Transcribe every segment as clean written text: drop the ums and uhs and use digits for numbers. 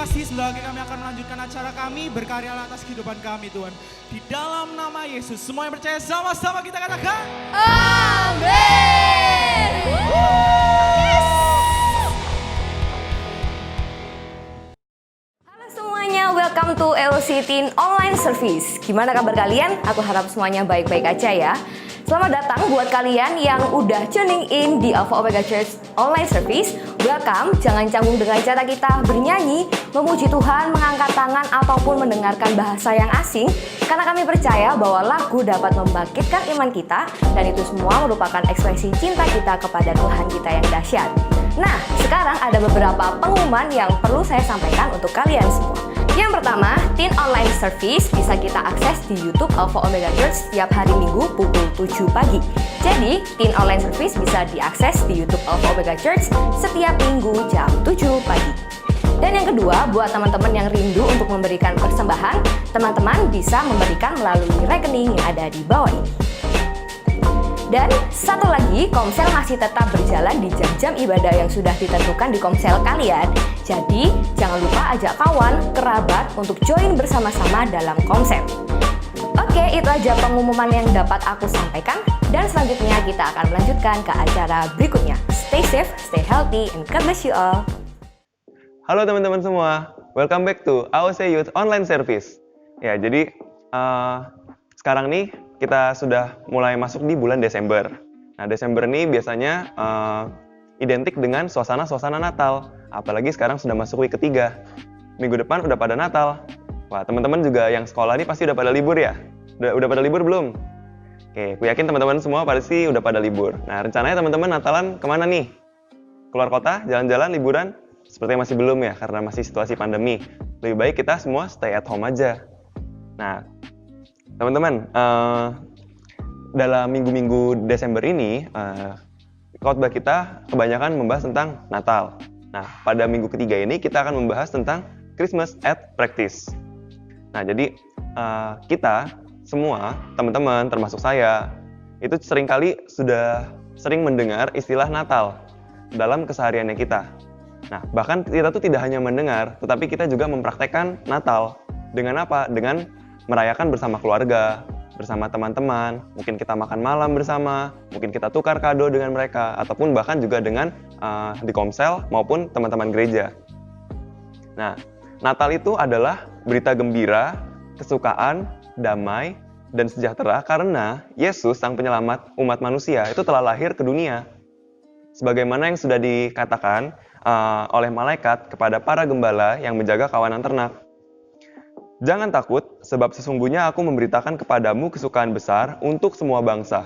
kasih, sebentar lagi kami akan melanjutkan acara kami, berkarya atas kehidupan kami Tuhan. Di dalam nama Yesus, semua yang percaya sama-sama kita katakan. Amin. Halo semuanya, welcome to LC Teen Online Service. Gimana kabar kalian? Aku harap semuanya baik-baik aja ya. Selamat datang buat kalian yang udah tuning in di Alpha Omega Church Online Service. Welcome, jangan canggung dengan cara kita bernyanyi, memuji Tuhan, mengangkat tangan, ataupun mendengarkan bahasa yang asing. Karena kami percaya bahwa lagu dapat membangkitkan iman kita, dan itu semua merupakan ekspresi cinta kita kepada Tuhan kita yang dahsyat. Nah, sekarang ada beberapa pengumuman yang perlu saya sampaikan untuk kalian semua. Yang pertama, Teen Online Service bisa kita akses di YouTube Alpha Omega Church setiap hari Minggu pukul 7 pagi. Jadi, Teen Online Service bisa diakses di YouTube Alpha Omega Church setiap Minggu jam 7 pagi. Dan yang kedua, buat teman-teman yang rindu untuk memberikan persembahan, teman-teman bisa memberikan melalui rekening yang ada di bawah ini. Dan satu lagi, Komsel masih tetap berjalan di jam-jam ibadah yang sudah ditentukan di Komsel kalian. Jadi, jangan lupa ajak kawan, kerabat untuk join bersama-sama dalam Komsel. Oke, itu aja pengumuman yang dapat aku sampaikan. Dan selanjutnya kita akan melanjutkan ke acara berikutnya. Stay safe, stay healthy, and God bless you all. Halo teman-teman semua, welcome back to AOC Youth Online Service. Ya, jadi sekarang nih kita sudah mulai masuk di bulan Desember. Nah, Desember ini biasanya identik dengan suasana-suasana Natal. Apalagi sekarang sudah masuk week ketiga. Minggu depan udah pada Natal. Wah, teman-teman juga yang sekolah nih pasti udah pada libur ya? Udah pada libur belum? Oke, aku yakin teman-teman semua pasti udah pada libur. Nah, rencananya teman-teman Natalan kemana nih? Keluar kota, jalan-jalan, liburan? Sepertinya masih belum ya, karena masih situasi pandemi. Lebih baik kita semua stay at home aja. Nah, teman-teman, dalam minggu-minggu Desember ini, khotbah kita kebanyakan membahas tentang Natal. Nah, pada minggu ketiga ini kita akan membahas tentang Christmas at Practice. Nah, jadi kita semua, teman-teman, termasuk saya, itu seringkali sudah sering mendengar istilah Natal dalam kesehariannya kita. Nah, bahkan kita tuh tidak hanya mendengar, tetapi kita juga mempraktekkan Natal. Dengan apa? Dengan merayakan bersama keluarga, bersama teman-teman, mungkin kita makan malam bersama, mungkin kita tukar kado dengan mereka, ataupun bahkan juga dengan di Komsel maupun teman-teman gereja. Nah, Natal itu adalah berita gembira, kesukaan, damai, dan sejahtera karena Yesus, Sang Penyelamat umat manusia, itu telah lahir ke dunia. Sebagaimana yang sudah dikatakan oleh malaikat kepada para gembala yang menjaga kawanan ternak. Jangan takut, sebab sesungguhnya aku memberitakan kepadamu kesukaan besar untuk semua bangsa.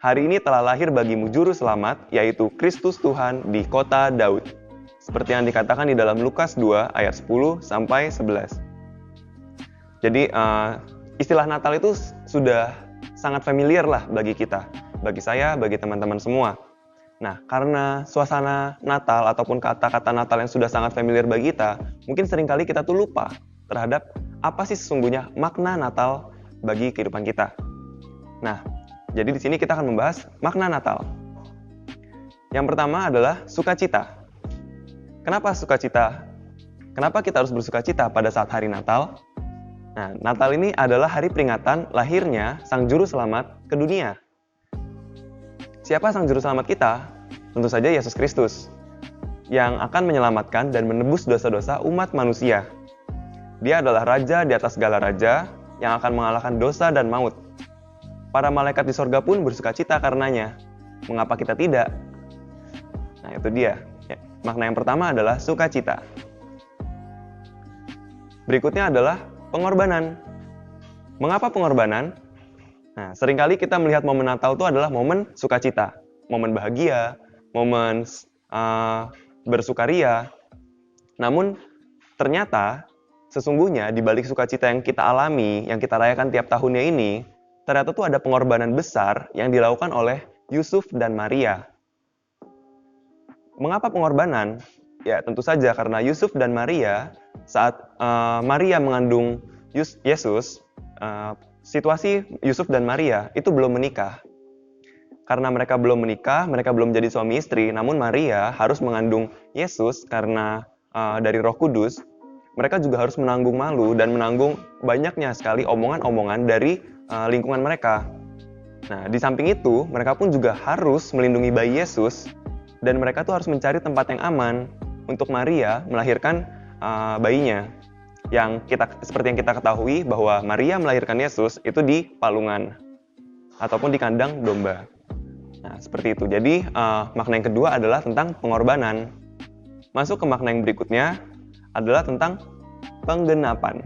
Hari ini telah lahir bagimu juru selamat, yaitu Kristus Tuhan di kota Daud. Seperti yang dikatakan di dalam Lukas 2 ayat 10 sampai 11. Jadi istilah Natal itu sudah sangat familiar lah bagi kita, bagi saya, bagi teman-teman semua. Nah, karena suasana Natal ataupun kata-kata Natal yang sudah sangat familiar bagi kita, mungkin seringkali kita tuh lupa terhadap apa sih sesungguhnya makna Natal bagi kehidupan kita. Nah, jadi di sini kita akan membahas makna Natal. Yang pertama adalah sukacita. Kenapa sukacita? Kenapa kita harus bersukacita pada saat hari Natal? Nah, Natal ini adalah hari peringatan lahirnya Sang Juru Selamat ke dunia. Siapa Sang Juru Selamat kita? Tentu saja Yesus Kristus, yang akan menyelamatkan dan menebus dosa-dosa umat manusia. Dia adalah Raja di atas segala raja, yang akan mengalahkan dosa dan maut. Para malaikat di sorga pun bersukacita karenanya. Mengapa kita tidak? Nah, itu dia. Ya, makna yang pertama adalah sukacita. Berikutnya adalah pengorbanan. Mengapa pengorbanan? Nah, seringkali kita melihat momen Natal itu adalah momen sukacita, momen bahagia, momen bersukaria. Namun, ternyata sesungguhnya di balik sukacita yang kita alami, yang kita rayakan tiap tahunnya ini, ternyata tuh ada pengorbanan besar yang dilakukan oleh Yusuf dan Maria. Mengapa pengorbanan? Ya, tentu saja karena Yusuf dan Maria, saat Maria mengandung Yesus, situasi Yusuf dan Maria itu belum menikah. Karena mereka belum menikah, mereka belum jadi suami istri, namun Maria harus mengandung Yesus karena dari Roh Kudus. mereka juga harus menanggung malu dan menanggung banyaknya sekali omongan-omongan dari lingkungan mereka. Nah, di samping itu, mereka pun juga harus melindungi bayi Yesus, dan mereka tuh harus mencari tempat yang aman untuk Maria melahirkan bayinya. Seperti yang kita ketahui bahwa Maria melahirkan Yesus itu di palungan ataupun di kandang domba. Nah, seperti itu. Jadi, makna yang kedua adalah tentang pengorbanan. Masuk ke makna yang berikutnya adalah tentang penggenapan.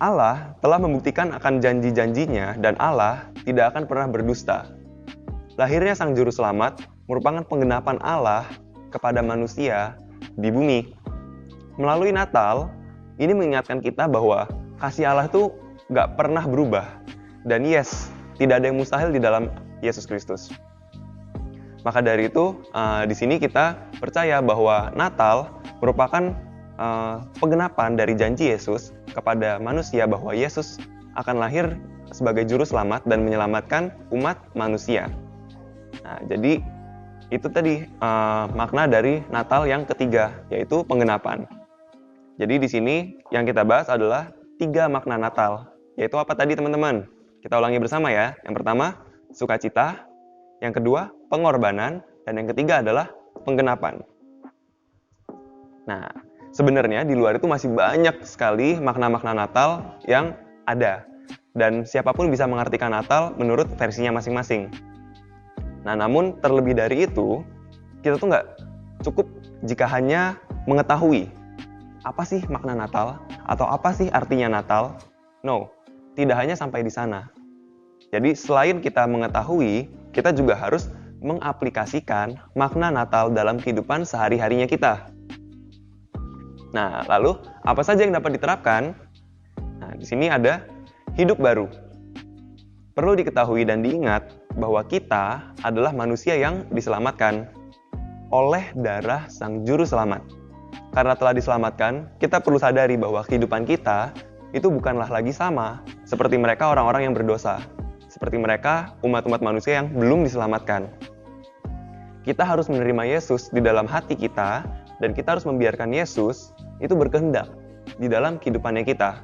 Allah telah membuktikan akan janji-janjinya dan Allah tidak akan pernah berdusta. Lahirnya Sang Juru Selamat merupakan penggenapan Allah kepada manusia di bumi. Melalui Natal, ini mengingatkan kita bahwa kasih Allah itu gak pernah berubah. Dan yes, tidak ada yang mustahil di dalam Yesus Kristus. Maka dari itu, di sini kita percaya bahwa Natal merupakan penggenapan dari janji Yesus kepada manusia bahwa Yesus akan lahir sebagai juru selamat dan menyelamatkan umat manusia. Nah, jadi itu tadi makna dari Natal yang ketiga, yaitu penggenapan. Jadi di sini yang kita bahas adalah 3 makna Natal, yaitu apa tadi teman-teman? Kita ulangi bersama ya. Yang pertama, sukacita. Yang kedua, pengorbanan. Dan yang ketiga adalah penggenapan. Nah, sebenarnya di luar itu masih banyak sekali makna-makna Natal yang ada. Dan siapapun bisa mengartikan Natal menurut versinya masing-masing. Nah, namun terlebih dari itu, kita tuh nggak cukup jika hanya mengetahui apa sih makna Natal atau apa sih artinya Natal. No, tidak hanya sampai di sana. Jadi selain kita mengetahui, kita juga harus mengaplikasikan makna Natal dalam kehidupan sehari-harinya kita. Nah, lalu apa saja yang dapat diterapkan? Nah, di sini ada hidup baru. Perlu diketahui dan diingat bahwa kita adalah manusia yang diselamatkan oleh darah Sang Juru Selamat. Karena telah diselamatkan, kita perlu sadari bahwa kehidupan kita itu bukanlah lagi sama seperti mereka orang-orang yang berdosa. Seperti mereka umat-umat manusia yang belum diselamatkan. Kita harus menerima Yesus di dalam hati kita dan kita harus membiarkan Yesus itu berkehendak di dalam kehidupannya kita.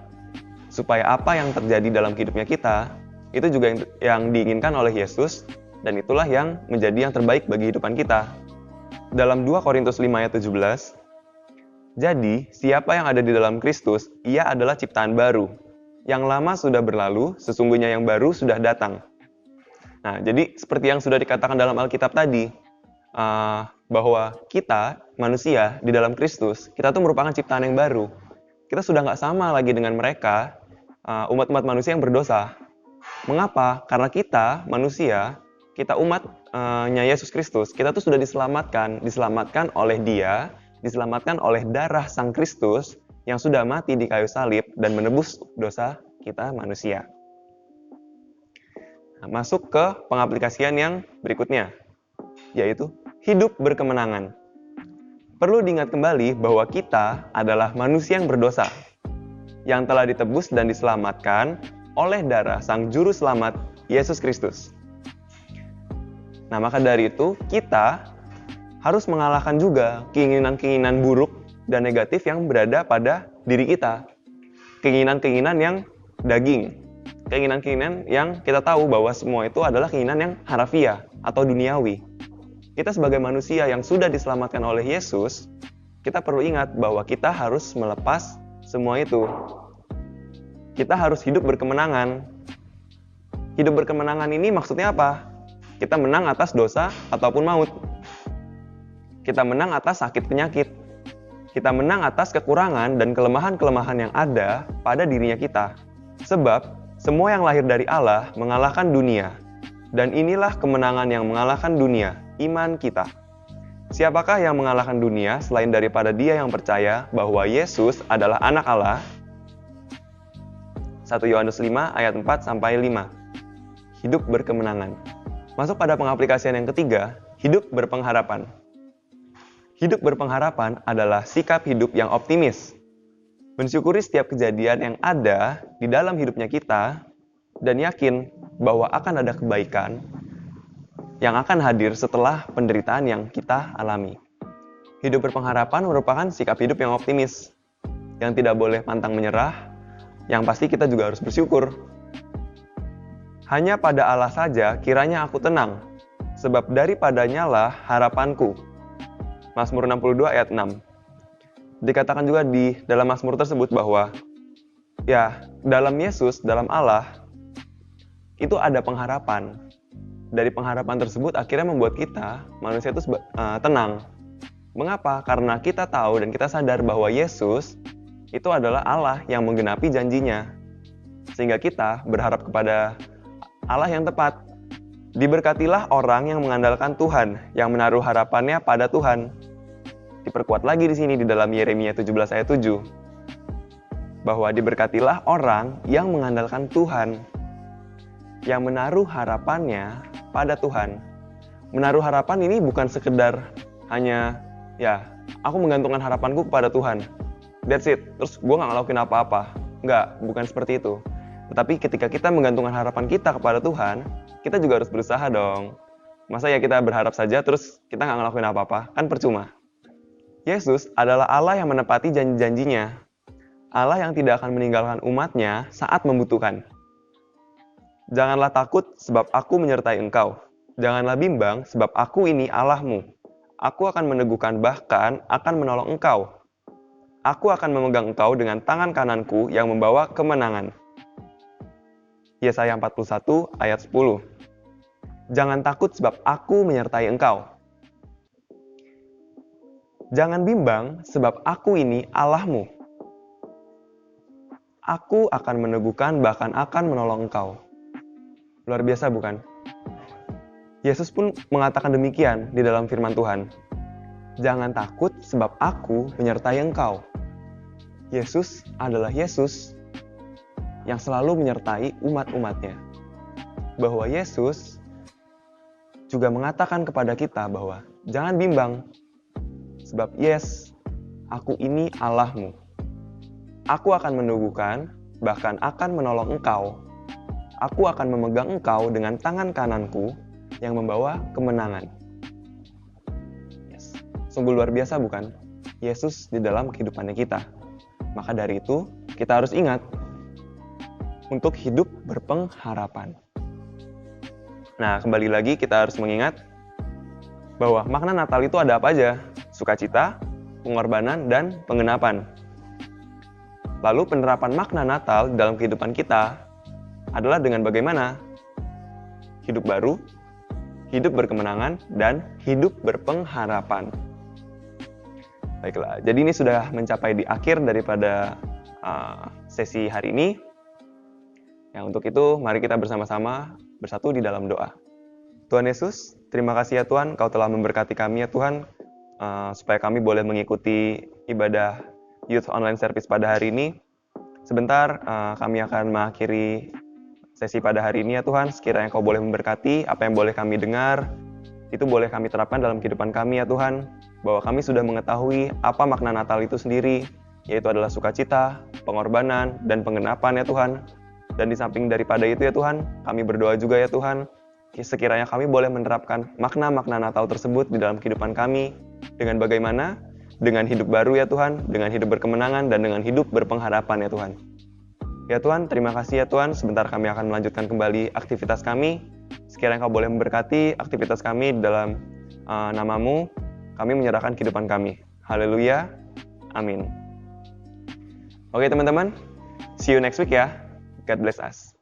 Supaya apa yang terjadi dalam hidupnya kita, itu juga yang diinginkan oleh Yesus dan itulah yang menjadi yang terbaik bagi kehidupan kita. Dalam 2 Korintus 5 ayat 17, jadi, siapa yang ada di dalam Kristus, ia adalah ciptaan baru. Yang lama sudah berlalu, sesungguhnya yang baru sudah datang. Nah, jadi seperti yang sudah dikatakan dalam Alkitab tadi, bahwa kita, manusia, di dalam Kristus, kita tuh merupakan ciptaan yang baru. Kita sudah nggak sama lagi dengan mereka, umat-umat manusia yang berdosa. Mengapa? Karena kita, manusia, kita umatnya Yesus Kristus, kita tuh sudah diselamatkan oleh Dia, diselamatkan oleh darah Sang Kristus yang sudah mati di kayu salib dan menebus dosa kita manusia. Nah, masuk ke pengaplikasian yang berikutnya, yaitu hidup berkemenangan. Perlu diingat kembali bahwa kita adalah manusia yang berdosa, yang telah ditebus dan diselamatkan oleh darah Sang Juru Selamat, Yesus Kristus. Nah, maka dari itu, kita harus mengalahkan juga keinginan-keinginan buruk dan negatif yang berada pada diri kita. Keinginan-keinginan yang daging. Keinginan-keinginan yang kita tahu bahwa semua itu adalah keinginan yang harafiah atau duniawi. Kita sebagai manusia yang sudah diselamatkan oleh Yesus, kita perlu ingat bahwa kita harus melepas semua itu. Kita harus hidup berkemenangan. Hidup berkemenangan ini maksudnya apa? Kita menang atas dosa ataupun maut. Kita menang atas sakit penyakit. Kita menang atas kekurangan dan kelemahan-kelemahan yang ada pada dirinya kita. Sebab, semua yang lahir dari Allah mengalahkan dunia. Dan inilah kemenangan yang mengalahkan dunia, iman kita. Siapakah yang mengalahkan dunia selain daripada dia yang percaya bahwa Yesus adalah anak Allah? 1 Yohanes 5 ayat 4-5. Hidup berkemenangan. Masuk pada pengaplikasian yang ketiga, hidup berpengharapan. Hidup berpengharapan adalah sikap hidup yang optimis. Mensyukuri setiap kejadian yang ada di dalam hidupnya kita dan yakin bahwa akan ada kebaikan yang akan hadir setelah penderitaan yang kita alami. Hidup berpengharapan merupakan sikap hidup yang optimis. yang tidak boleh pantang menyerah, yang pasti kita juga harus bersyukur. Hanya pada Allah saja kiranya aku tenang, sebab daripadanya lah harapanku. Mazmur 62 ayat 6. Dikatakan juga di dalam Mazmur tersebut bahwa ya, dalam Yesus, dalam Allah, itu ada pengharapan. Dari pengharapan tersebut akhirnya membuat kita, manusia itu tenang. Mengapa? Karena kita tahu dan kita sadar bahwa Yesus itu adalah Allah yang menggenapi janjinya. Sehingga kita berharap kepada Allah yang tepat. Diberkatilah orang yang mengandalkan Tuhan, yang menaruh harapannya pada Tuhan. Diperkuat lagi di sini di dalam Yeremia 17 ayat 7. Bahwa diberkatilah orang yang mengandalkan Tuhan, yang menaruh harapannya pada Tuhan. Menaruh harapan ini bukan sekedar hanya, ya, aku menggantungkan harapanku kepada Tuhan. That's it. Terus gue gak ngelakuin apa-apa. Enggak, bukan seperti itu. Tetapi ketika kita menggantungkan harapan kita kepada Tuhan, kita juga harus berusaha dong. Masa ya kita berharap saja terus kita gak ngelakuin apa-apa? Kan percuma. Yesus adalah Allah yang menepati janji-janjinya. Allah yang tidak akan meninggalkan umatnya saat membutuhkan. Janganlah takut sebab aku menyertai engkau. Janganlah bimbang sebab aku ini Allahmu. Aku akan meneguhkan bahkan akan menolong engkau. Aku akan memegang engkau dengan tangan kananku yang membawa kemenangan. Yesaya 41 ayat 10. Jangan takut sebab aku menyertai engkau. Jangan bimbang sebab aku ini Allahmu. Aku akan meneguhkan bahkan akan menolong engkau. Luar biasa bukan? Yesus pun mengatakan demikian di dalam firman Tuhan. Jangan takut sebab aku menyertai engkau. Yesus adalah Yesus yang selalu menyertai umat-umatnya. Bahwa Yesus juga mengatakan kepada kita bahwa jangan bimbang. Sebab yes, aku ini Allahmu. Aku akan meneguhkan, bahkan akan menolong engkau. Aku akan memegang engkau dengan tangan kananku yang membawa kemenangan. Yes. Sungguh luar biasa bukan? Yesus di dalam kehidupannya kita. Maka dari itu, kita harus ingat untuk hidup berpengharapan. Nah, kembali lagi kita harus mengingat bahwa makna Natal itu ada apa aja? Sukacita, pengorbanan, dan penggenapan. Lalu penerapan makna Natal dalam kehidupan kita adalah dengan bagaimana? Hidup baru, hidup berkemenangan, dan hidup berpengharapan. Baiklah, jadi ini sudah mencapai di akhir daripada sesi hari ini. Yang untuk itu, mari kita bersama-sama bersatu di dalam doa. Tuhan Yesus, terima kasih ya Tuhan, Kau telah memberkati kami ya Tuhan, supaya kami boleh mengikuti ibadah Youth Online Service pada hari ini. Sebentar, kami akan mengakhiri sesi pada hari ini ya Tuhan. Sekiranya Kau boleh memberkati apa yang boleh kami dengar, itu boleh kami terapkan dalam kehidupan kami ya Tuhan. Bahwa kami sudah mengetahui apa makna Natal itu sendiri, yaitu adalah sukacita, pengorbanan, dan penggenapan ya Tuhan. Dan di samping daripada itu ya Tuhan, kami berdoa juga ya Tuhan, sekiranya kami boleh menerapkan makna-makna Natal tersebut di dalam kehidupan kami. Dengan bagaimana? Dengan hidup baru ya Tuhan, dengan hidup berkemenangan, dan dengan hidup berpengharapan ya Tuhan. Ya Tuhan, terima kasih ya Tuhan. Sebentar kami akan melanjutkan kembali aktivitas kami. Sekiranya Kau boleh memberkati aktivitas kami dalam nama-Mu, kami menyerahkan kehidupan kami. Haleluya. Amin. Oke teman-teman, see you next week ya. God bless us.